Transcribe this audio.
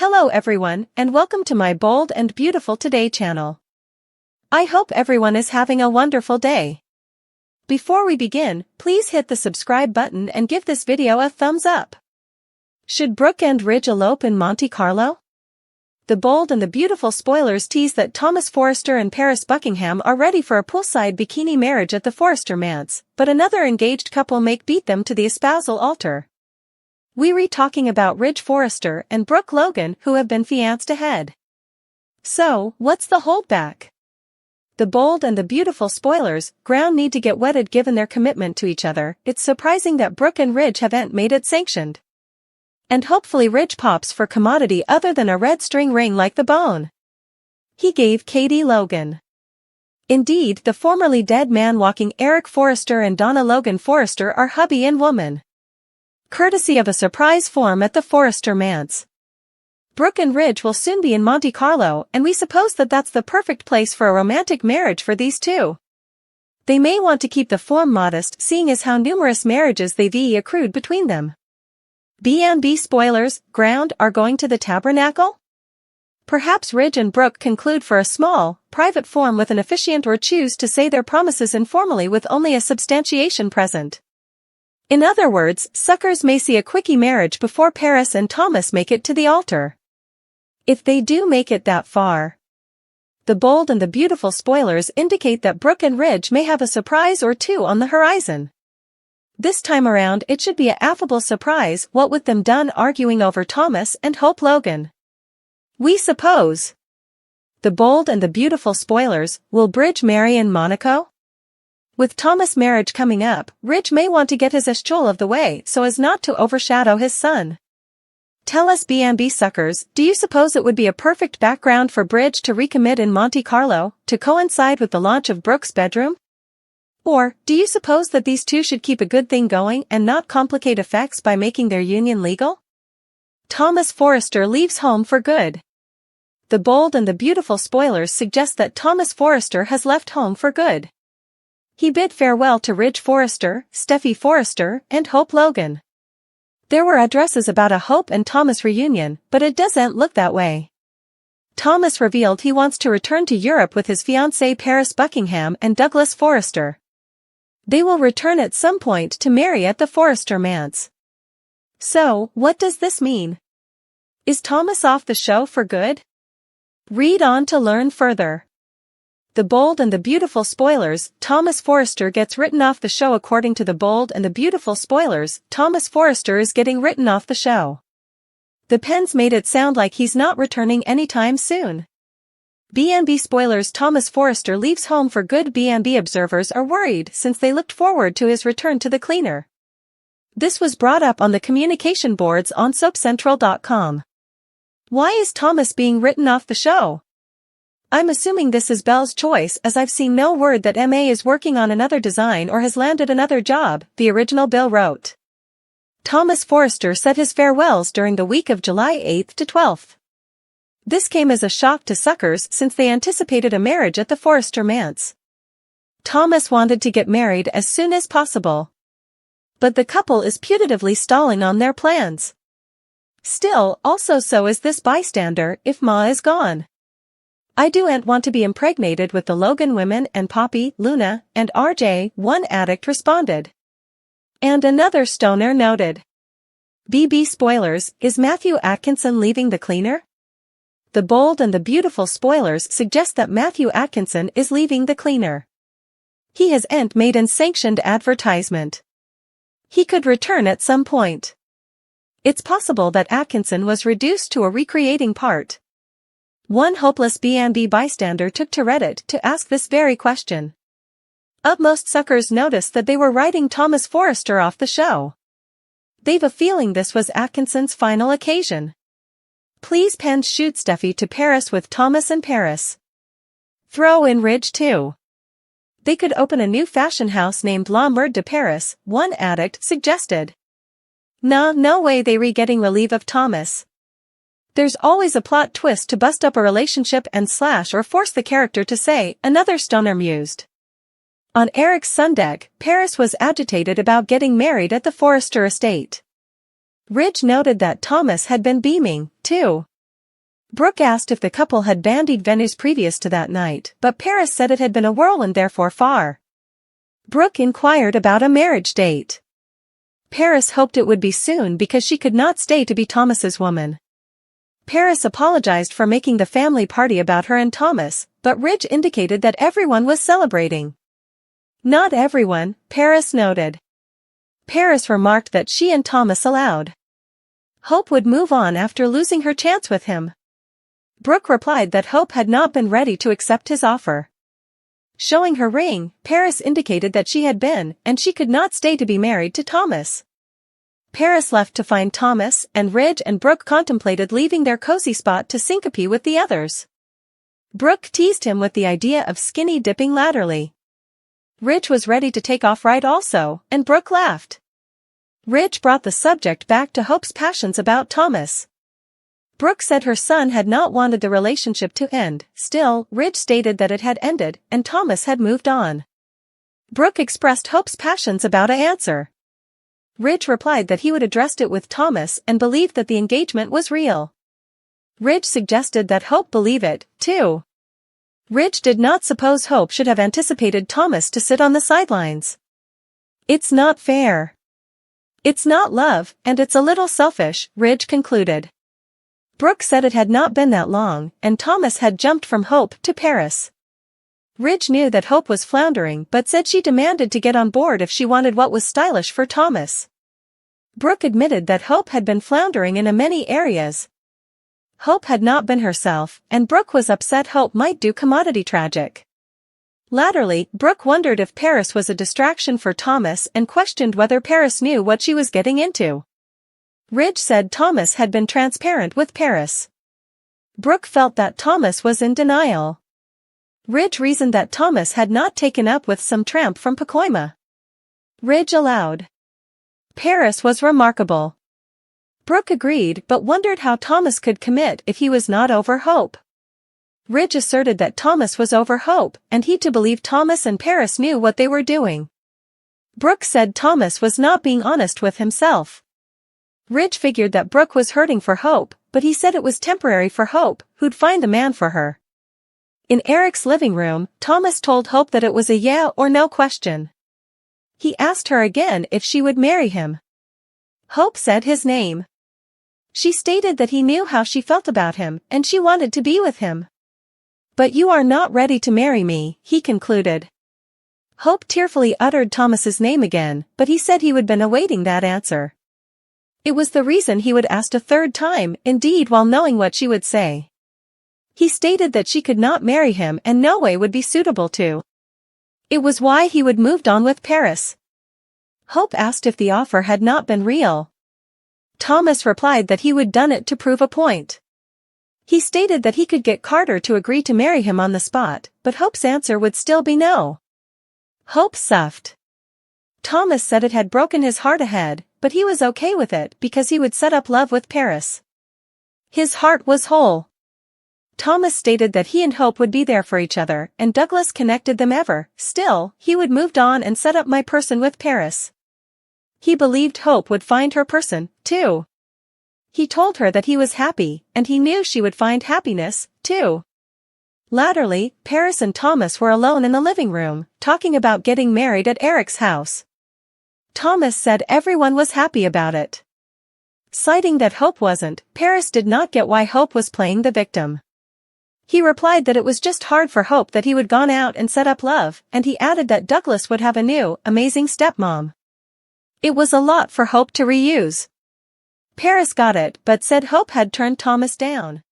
Hello everyone, and welcome to my Bold and Beautiful Today channel. I hope everyone is having a wonderful day. Before we begin, please hit the subscribe button and give this video a thumbs up. Should Brooke and Ridge elope in Monte Carlo? The Bold and the Beautiful spoilers tease that Thomas Forrester and Paris Buckingham are ready for a poolside bikini marriage at the Forrester manse, but another engaged couple may beat them to the espousal altar. We re talking about Ridge Forrester and Brooke Logan, who have been fiancé ahead. So, what's the holdback? The Bold and the Beautiful spoilers, ground need to get wetted given their commitment to each other. It's surprising that Brooke and Ridge haven't made it sanctioned. And hopefully Ridge pops for commodity other than a red string ring like the bone he gave Katie Logan. Indeed, the formerly dead man walking Eric Forrester and Donna Logan Forrester are hubby and woman, courtesy of a surprise form at the Forrester manse. Brooke and Ridge will soon be in Monte Carlo, and we suppose that that's the perfect place for a romantic marriage for these two. They may want to keep the form modest, seeing as how numerous marriages they've accrued between them. B&B spoilers, ground are going to the tabernacle? Perhaps Ridge and Brooke conclude for a small, private form with an officiant or choose to say their promises informally with only a substantiation present. In other words, suckers may see a quickie marriage before Paris and Thomas make it to the altar. If they do make it that far. The Bold and the Beautiful spoilers indicate that Brooke and Ridge may have a surprise or two on the horizon. This time around it should be an affable surprise, what with them done arguing over Thomas and Hope Logan. We suppose. The Bold and the Beautiful spoilers, will Ridge marry in Monaco? With Thomas' marriage coming up, Ridge may want to get his eschol of the way so as not to overshadow his son. Tell us B&B suckers, do you suppose it would be a perfect background for Ridge to recommit in Monte Carlo, to coincide with the launch of Brooke's bedroom? Or, do you suppose that these two should keep a good thing going and not complicate effects by making their union legal? Thomas Forrester leaves home for good. The Bold and the Beautiful spoilers suggest that Thomas Forrester has left home for good. He bid farewell to Ridge Forrester, Steffi Forrester, and Hope Logan. There were addresses about a Hope and Thomas reunion, but it doesn't look that way. Thomas revealed he wants to return to Europe with his fiancée Paris Buckingham and Douglas Forrester. They will return at some point to marry at the Forrester manse. So, what does this mean? Is Thomas off the show for good? Read on to learn further. The Bold and the Beautiful spoilers, Thomas Forrester gets written off the show. According to the Bold and the Beautiful spoilers, Thomas Forrester is getting written off the show. The pens made it sound like he's not returning anytime soon. B&B spoilers, Thomas Forrester leaves home for good. B&B observers are worried since they looked forward to his return to the cleaner. This was brought up on the communication boards on soapcentral.com. Why is Thomas being written off the show? I'm assuming this is Belle's choice, as I've seen no word that MA is working on another design or has landed another job, the original bill wrote. Thomas Forrester said his farewells during the week of July 8th to 12th. This came as a shock to suckers since they anticipated a marriage at the Forrester manse. Thomas wanted to get married as soon as possible. But the couple is putatively stalling on their plans. Still, also so is this bystander, if Ma is gone. I don't want to be impregnated with the Logan women and Poppy, Luna, and RJ, one addict responded. And another stoner noted. BB spoilers, is Matthew Atkinson leaving the cleaner? The Bold and the Beautiful spoilers suggest that Matthew Atkinson is leaving the cleaner. He hasn't made an sanctioned advertisement. He could return at some point. It's possible that Atkinson was reduced to a recreating part. One hopeless B&B bystander took to Reddit to ask this very question. Most suckers noticed that they were writing Thomas Forrester off the show. They've a feeling this was Atkinson's final occasion. Please pen shoot Steffi to Paris with Thomas and Paris. Throw in Ridge too. They could open a new fashion house named La Merde de Paris, one addict suggested. Nah, no way they getting relief of Thomas. There's always a plot twist to bust up a relationship and slash or force the character to say, another stoner mused. On Eric's Sundeck, Paris was agitated about getting married at the Forrester estate. Ridge noted that Thomas had been beaming, too. Brooke asked if the couple had bandied Venus previous to that night, but Paris said it had been a whirlwind therefore far. Brooke inquired about a marriage date. Paris hoped it would be soon because she could not stay to be Thomas's woman. Paris apologized for making the family party about her and Thomas, but Ridge indicated that everyone was celebrating. Not everyone, Paris noted. Paris remarked that she and Thomas allowed Hope would move on after losing her chance with him. Brooke replied that Hope had not been ready to accept his offer. Showing her ring, Paris indicated that she had been, and she could not stay to be married to Thomas. Paris left to find Thomas, and Ridge and Brooke contemplated leaving their cozy spot to syncope with the others. Brooke teased him with the idea of skinny dipping laterally. Ridge was ready to take off right also, and Brooke laughed. Ridge brought the subject back to Hope's passions about Thomas. Brooke said her son had not wanted the relationship to end, still, Ridge stated that it had ended, and Thomas had moved on. Brooke expressed Hope's passions about an answer. Ridge replied that he would address it with Thomas and believed that the engagement was real. Ridge suggested that Hope believe it, too. Ridge did not suppose Hope should have anticipated Thomas to sit on the sidelines. It's not fair. It's not love, and it's a little selfish, Ridge concluded. Brooke said it had not been that long, and Thomas had jumped from Hope to Paris. Ridge knew that Hope was floundering but said she demanded to get on board if she wanted what was stylish for Thomas. Brooke admitted that Hope had been floundering in many areas. Hope had not been herself, and Brooke was upset Hope might do commodity tragic. Latterly, Brooke wondered if Paris was a distraction for Thomas and questioned whether Paris knew what she was getting into. Ridge said Thomas had been transparent with Paris. Brooke felt that Thomas was in denial. Ridge reasoned that Thomas had not taken up with some tramp from Pacoima. Ridge allowed. Paris was remarkable. Brooke agreed but wondered how Thomas could commit if he was not over Hope. Ridge asserted that Thomas was over Hope and he to believe Thomas and Paris knew what they were doing. Brooke said Thomas was not being honest with himself. Ridge figured that Brooke was hurting for Hope, but he said it was temporary for Hope, who'd find the man for her. In Eric's living room, Thomas told Hope that it was a yeah or no question. He asked her again if she would marry him. Hope said his name. She stated that he knew how she felt about him and she wanted to be with him. But you are not ready to marry me, he concluded. Hope tearfully uttered Thomas's name again, but he said he would been awaiting that answer. It was the reason he would ask a third time, indeed while knowing what she would say. He stated that she could not marry him and no way would be suitable to. It was why he would moved on with Paris. Hope asked if the offer had not been real. Thomas replied that he would done it to prove a point. He stated that he could get Carter to agree to marry him on the spot, but Hope's answer would still be no. Hope suffed. Thomas said it had broken his heart ahead, but he was okay with it because he would set up love with Paris. His heart was whole. Thomas stated that he and Hope would be there for each other, and Douglas connected them ever. Still, he would moved on and set up my person with Paris. He believed Hope would find her person, too. He told her that he was happy, and he knew she would find happiness, too. Latterly, Paris and Thomas were alone in the living room, talking about getting married at Eric's house. Thomas said everyone was happy about it. Citing that Hope wasn't, Paris did not get why Hope was playing the victim. He replied that it was just hard for Hope that he would gone out and set up love, and he added that Douglas would have a new, amazing stepmom. It was a lot for Hope to reuse. Paris got it but said Hope had turned Thomas down.